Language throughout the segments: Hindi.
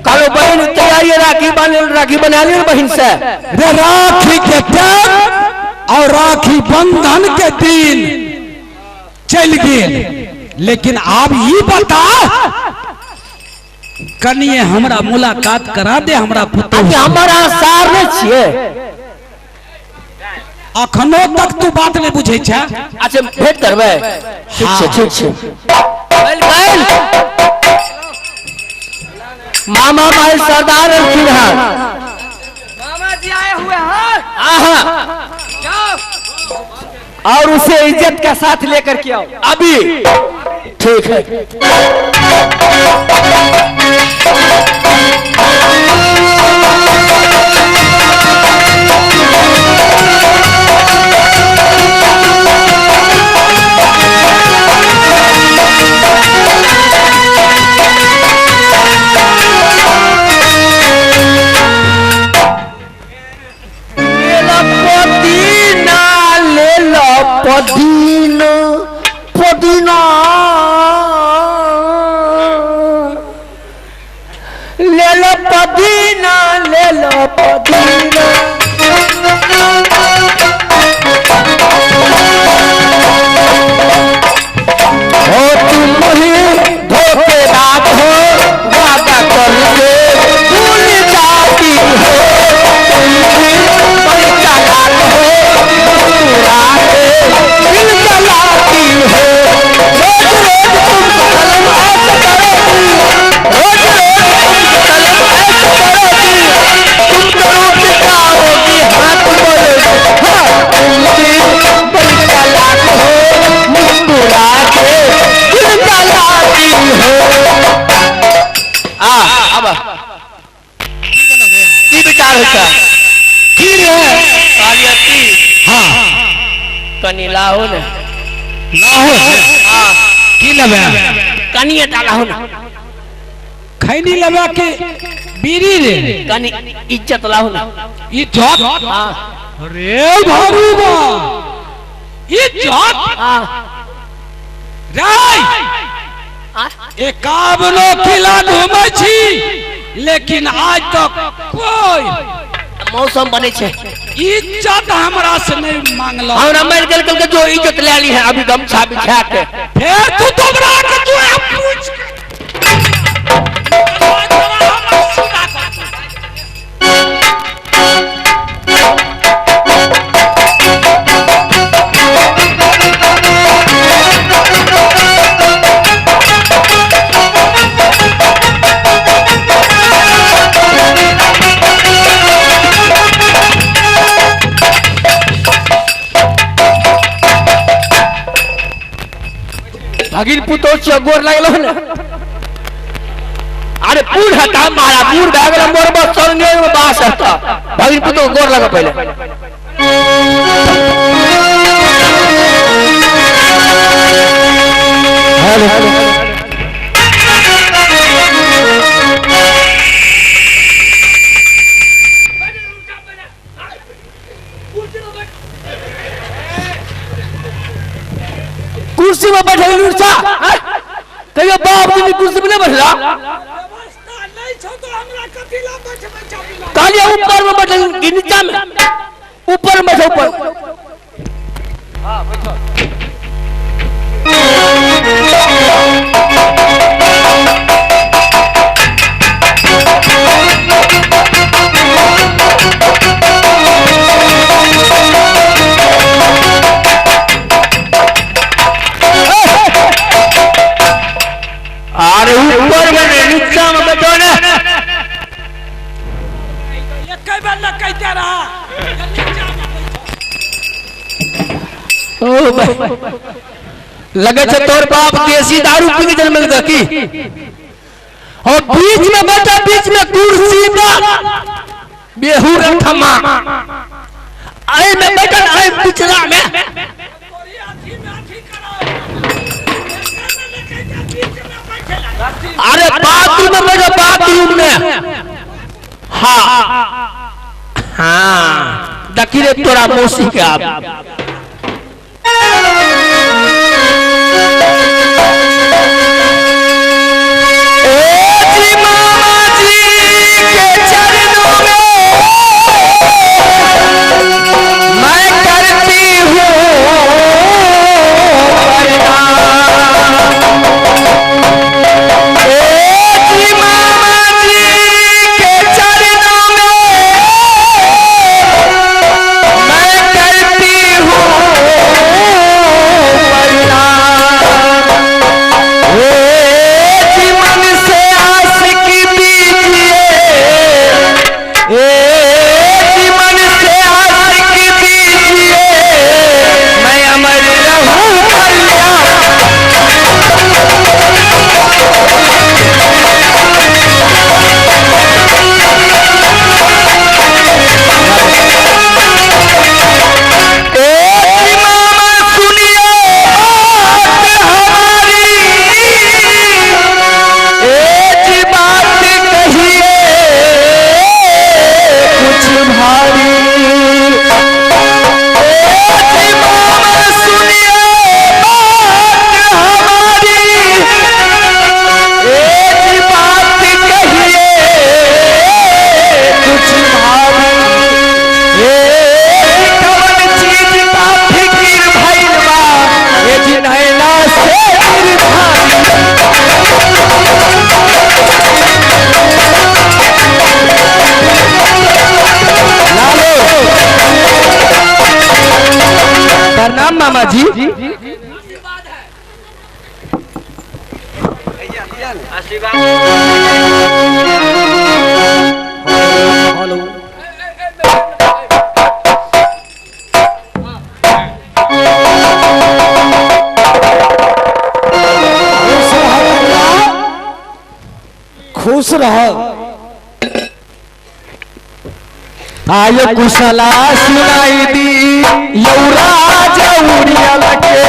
कालो बहन तैयारी राखी बना ली बहन से। राखी के टाइम और राखी बंधन के दिन चल गए, लेकिन आप ये बता कनिए हमरा मुलाकात करा दे हमरा पुत्र। हमारा सार नहीं छिए अखनो तक तू बात नहीं बुझे छे। अच्छा भेंट करबे। ठीक छे ठीक छे। बैल मामा भाई सरदार फिलहाल मामा जी आए हुए हैं। हाँ और उसे इज्जत के साथ लेकर के आओ अभी। ठीक है। पुदीना ले लो पुदीना ले लो पुदीना। हो तुम ही धोखेबाज हो, वादा करके भूल जाती हो। तुम ही बड़ी चालाक हो, मुस्कुरा के दिल जलाती हो। रोज रोज तुम कलम ऐसे करोगी, रोज रोज तुम कलम ऐसे करोगी, तुम जरूर दिखाओगी हाथ बोलोगी। हाँ तुम ही बड़ी चालाक हो, मुस्कुरा के दिल जलाती हो। अब की विचार होता की रे कालियती। हाँ कनी लाहो न लाहो की लबे कनिए डालाहो न खैनी लबे के बीरी रे कनी इज्जत लाहो न। इज्जत। हाँ अरे भरूबा इज्जत राय एकावनो किला घूमे छी, लेकिन आज तक कोई मौसम बने छे इज्जत हमरा से नहीं मांगलो। हमरा मर गेल के जो इज्जत ले ली है अभी गमछा बिछा के। फिर तू तोबरा के तू पूछ भगिन पुतो छ गोर लागलो न। अरे पूर हटा मारा पूर बैगल मोर बस संगे में बास हटा। भगिन पुतो गोर लगा पहले। हेलो कुर्सी में बैठे लूसा कहियो बाप जी कुर्सी में नहीं बैठला। व्यवस्था नहीं छ तो हमरा कथिला बैठबे चाबिला। कालिया ऊपर में बैठे कि नीचा में? ऊपर में बैठो ऊपर। हां बैठो। अरे ऊपर में नीचा में बैठो ना। ये कई बार न कहते रहा नीचा में बैठो। ओ भाई लगे छे तोर बाप देसी दारू पी के जन्म लगा की। और बीच में बैठा बीच में कुर्सी पर बेहुर थमा आई में बैठा आई पिछला में। अरे बाथरूम में बैठो बाथरूम में। हाँ हाँ दखिरे तोरा मौसी के आप जी मामा जी मामा जी। खुश रहो। आयो कुशला सुनाई दी युवराज उड़िया लगे।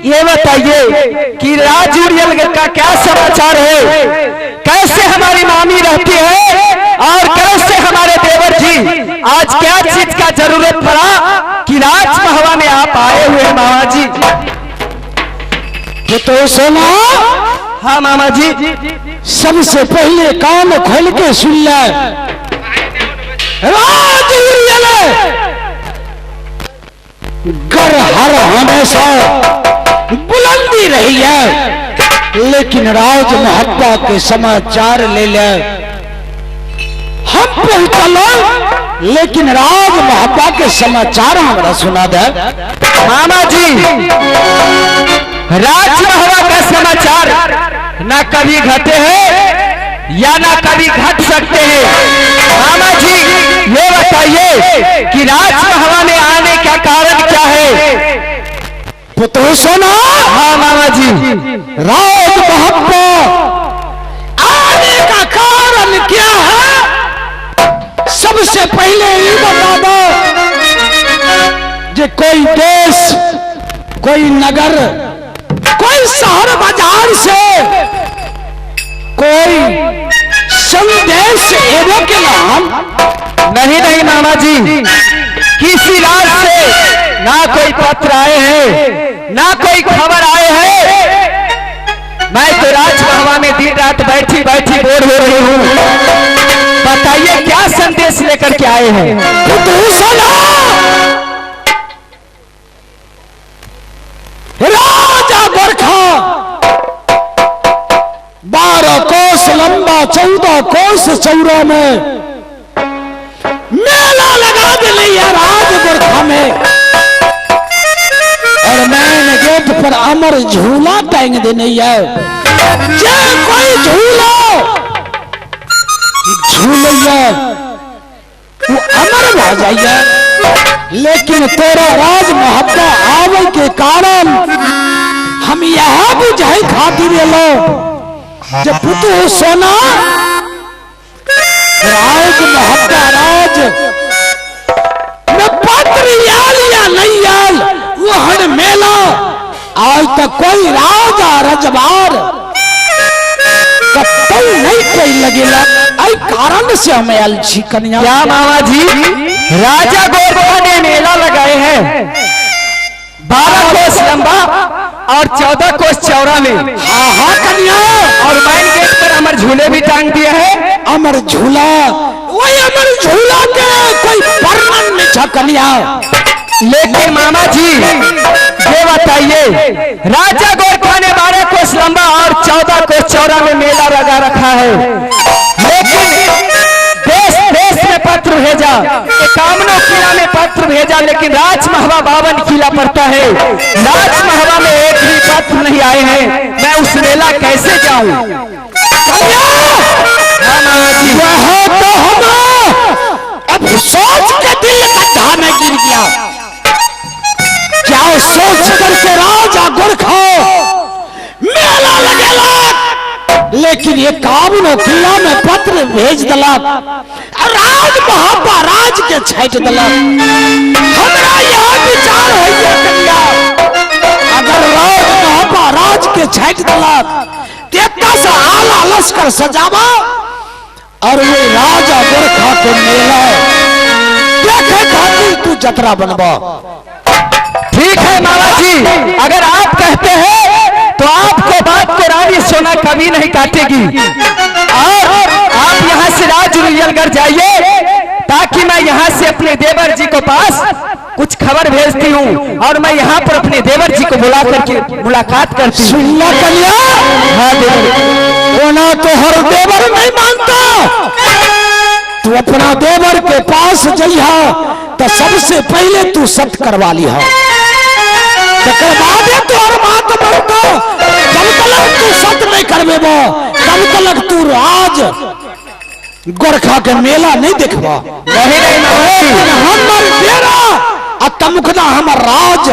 ये बताइए कि राज उड़ियल का क्या समाचार है, कैसे हमारी मामी रहती है और कैसे हमारे देवर जी, आज क्या चीज का जरूरत पड़ा कि राज महवा में आप आए हुए हैं मामा जी। तो सुनो। हाँ मामा जी। सबसे पहले कान खोल के सुन ले। राज उड़ियल घर हर हमेशा बुलंदी रही है, लेकिन राज महब्बा के समाचार ले ले हम पहुंचल, लेकिन राज महब्बा के समाचार हमारा सुना दे। मामा जी राज महवा का समाचार ना कभी घटे हैं या ना कभी घट सकते हैं। मामा जी ये बताइए कि राज महवा में आने का कारण क्या है। तो सुना। हाँ मामा जी। राज महब्बा आने का कारण क्या है, सबसे पहले ये बता दो कि कोई देश, कोई नगर, कोई शहर बाजार से कोई संदेश एवं के नाम नहीं मामा जी, किसी राज से ना कोई पत्र आए हैं ना कोई खबर आए हैं। मैं तो राज महवा में दिन रात बैठी बैठी बोर हो रही हूँ। बताइए क्या संदेश लेकर के आए हैं। नगर में मेला लगा दिले राज गोरखा में, और मैंने गेट पर अमर झूला टांग देने जे कोई झूलो झूलिया वो अमर हो जाइए। लेकिन तेरा राज मोहब्बत आवे के कारण हम यहाँ बुझाई खातिर लो जब पुतु सोना राज मोहब्बत राज में पत्र याल या नहीं याल वो हर मेला आज तक कोई राजा रजवार कतई नहीं कोई लगेला। आई कारण से हम आयल छी कन्या। क्या मामा जी, राजा गोरखा ने मेला लगाए हैं 12 कोस लंबा और 14 कोस चौड़ा में। हाँ हाँ कन्या, और मेन गेट पर अमर झूले भी टांग दिए हैं। अमर झूला वही अमर झूला के कोई वर्णन नहीं था कन्या। लेकिन मामा जी ये बताइए, राजा गोरखा ने 12 कोस लंबा और 14 कोस चौड़ा में मेला लगा रखा है, लेकिन देश देश में पत्र भेजा, 51 किला में पत्र भेजा, लेकिन राजमहवा 52 किला पड़ता है, राजमहवा में एक भी पत्र नहीं आए हैं। मैं उस मेला कैसे जाऊं? तो हम अब सोच के दिल गड्ढा में गिर गया। क्या सोच करके राजा गोरखा मेला लगेला, लेकिन ये काबुनो किला में पत्र भेज दलक, राज महापा राज के छाट दलक। हमरा यह विचार है कन्या, अगर राज महापा राज के छाट दलक तेता से आला लश्कर सजावा और वो राजा गोरखा के मेला देखे खातिर तू जतरा बनवा। ठीक है मामा जी, अगर आप कहते हैं तो आपको बात को रानी सोना कभी नहीं काटेगी। और आप यहाँ से राजगढ़ जाइए ताकि मैं यहाँ से अपने देवर जी को पास कुछ खबर भेजती हूँ और मैं यहाँ पर अपने देवर जी को बुला करके मुलाकात करती हूँ। सुनना कन्या, हाँ देवर, वो ना तो हर देवर नहीं मानता। तू अपना देवर के पास जइहा तो सबसे पहले तू सत करवा लिहा, तो और बात बनतो। जब तक तू सत नहीं करवेबो तब तक तू राज गोरखा के मेला नहीं देखबा। हमर डेरा आ तमुखना हमर राज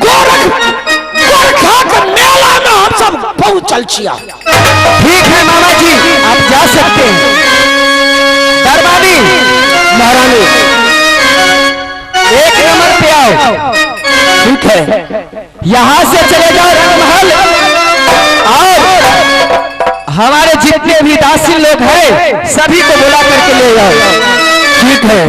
गोरखा के मेला में हम सब पहुंचल छिया। ठीक है मामा जी, आप जा सकते हैं। दरबारी महारानी एक नंबर पे आओ। ठीक है, यहाँ से चले जाओ रंगमहल और हमारे जितने भी दासी लोग हैं सभी को बुला करके ले जाओ। ठीक है।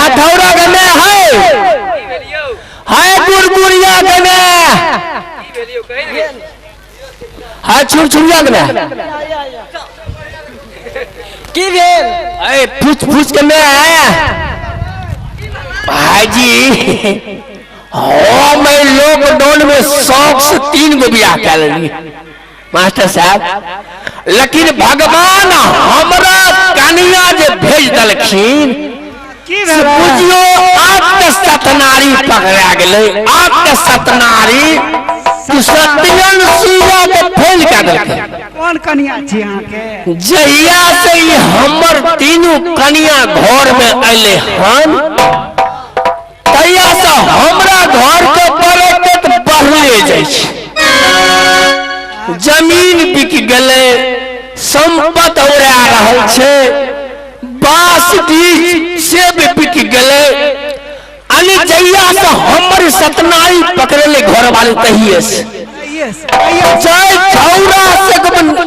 हथौड़ा गने है गुरगुरिया गने है छुरछुरिया गने की भेल अरे पूछ पूछ के मैं भाईजी हो मैं लॉकडाउन में 100 से 3 गो बियाह कर ली मास्टर साहब, लेकिन भगवान हमरा कन्या जे भेज दलखिन बुझियो आपके सतनारी पकड़ा गेलै, आपके सतनारी सत्यन सुइया के फेल कर देलकै। कौन कन्या छी अहाँ के? जहिया से ही हमर तीनों कन्या घर में अले हन तहिया से हमरा घर के बरकत बढ़ले जाइ छै। जमीन बिक गेलै, संपत्ति उड़ा रहल छै, बांस बीज से भी बिक गेलै। अने जहिया से हमर सतनाई पकड़ले घर वाले तहिए से चाहे छौरा से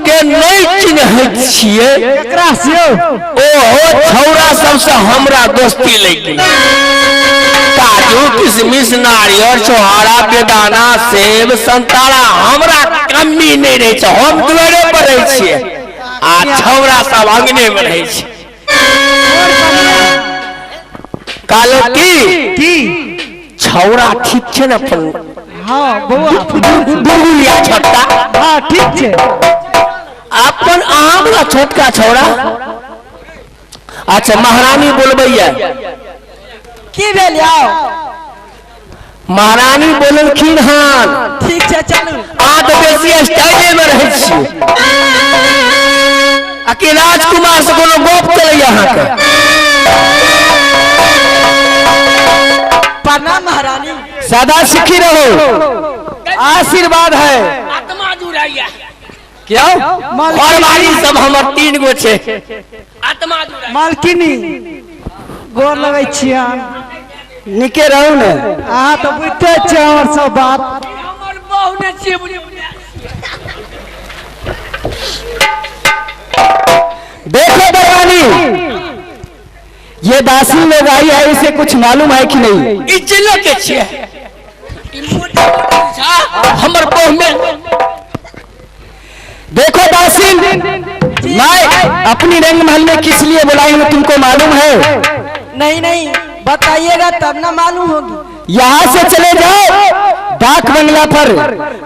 के नहीं चिन्ह छिए केकरा से ओहो छौरा सबसे हमरा दोस्ती लग गेल। काजू किशमिश नारियल छोहारा बेदाना सेब संतरा हमरा कमी नहीं रहे छै, हम दुआरे पर रहे छिए आ छौरा सब अंगने में रहे छै। कालो की छौरा ठीक छै न अपन? हाँ बउआ बुढ़िया छोटका हाँ ठीक छै अपन आमला छोटका छौरा। अच्छा महारानी बोलबैया की भेल आओ महारानी बोललखिन हन ठीक छै चलू। अहाँ तो बेसी स्टाइले में रहे छी आ कि राजकुमार से कोनो गप चलैया अहाँके? प्रणाम महारानी। सदा सुखी रहो, आशीर्वाद है। आत्मा जुड़ाइया क्या घर वाली सब हमर 3 गो छै। आत्मा जुड़ाइया मालकिनी गोर लगै छियै। निके रहू ने। अहाँ तो बुझते छियै हमर सब बात। हमर बहू ने छिए बुझे देखो बरवानी, ये दासी लोग आई है, इसे कुछ मालूम है कि नहीं? ई जिले के छिए हमर बहू में। देखो दासी, मैं अपनी रंग महल में किस लिए बुलाई हूँ तुमको मालूम है? नहीं नहीं बताइएगा तब ना मालूम होगी। यहाँ से चले जाओ डाक बंगला पर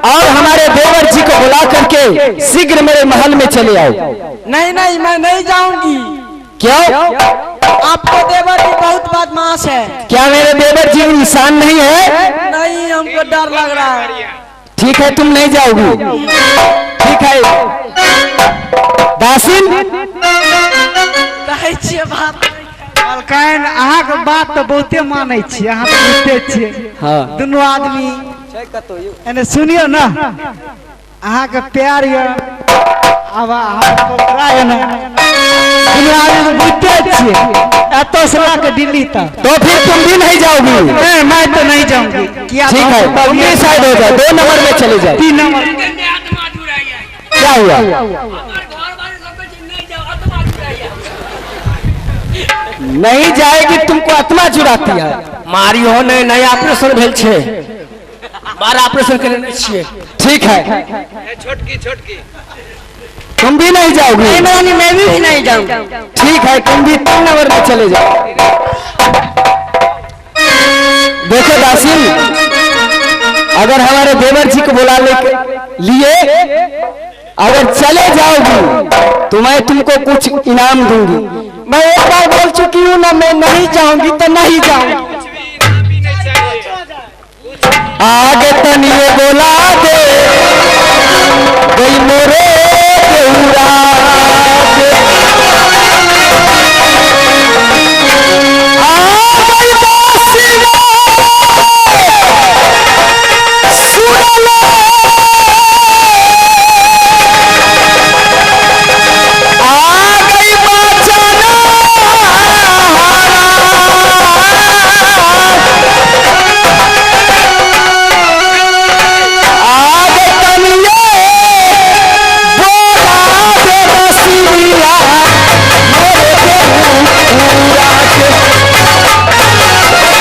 और हमारे देवर जी को बुला करके शीघ्र मेरे महल में चले आओ। नहीं नहीं मैं नहीं जाऊंगी। क्यों? आपको देवर की बहुत बदमाश है। क्या मेरे देवर जी इंसान नहीं है? नहीं हमको डर लग रहा है। ठीक है तुम नहीं जाओगी, ठीक है। दासिन कहै छियै बात मालकाइन अहाँ के बात तो बहुते मानै छी, अहाँ तो बुझते छियै। हाँ। दुनू आदमी एने सुनियो ना, अहाँ के प्यार ये अब अहाँ ना दुनू आदमी बुझते छियै। एतो से लाके दिल्ली तक। तो फिर तुम भी नहीं जाओगी? नहीं मैं तो नहीं जाऊंगी। क्या ठीक है तुम भी साइड हो जाओ, 2 नंबर में चले जाओ। 3 नंबर क्या हुआ? नहीं जाएगी, तुमको आत्मा चुराती है। मारी हो नहीं नया ऑपरेशन भेल छे, बार ऑपरेशन करने छिए। ठीक है छोटकी तुम भी नहीं जाओगी? नहीं मैं भी नहीं जाऊंगी। ठीक है तुम भी 3 नंबर में चले जाओ। देखो दासिल, अगर हमारे देवर जी को बुला लिए अगर चले जाओगी तो मैं तुमको कुछ इनाम दूंगी। मैं एक बार बोल चुकी हूँ ना, मैं नहीं जाऊंगी तो नहीं जाऊंगी। आगे तनिए बोला दे गई मोरे देउरा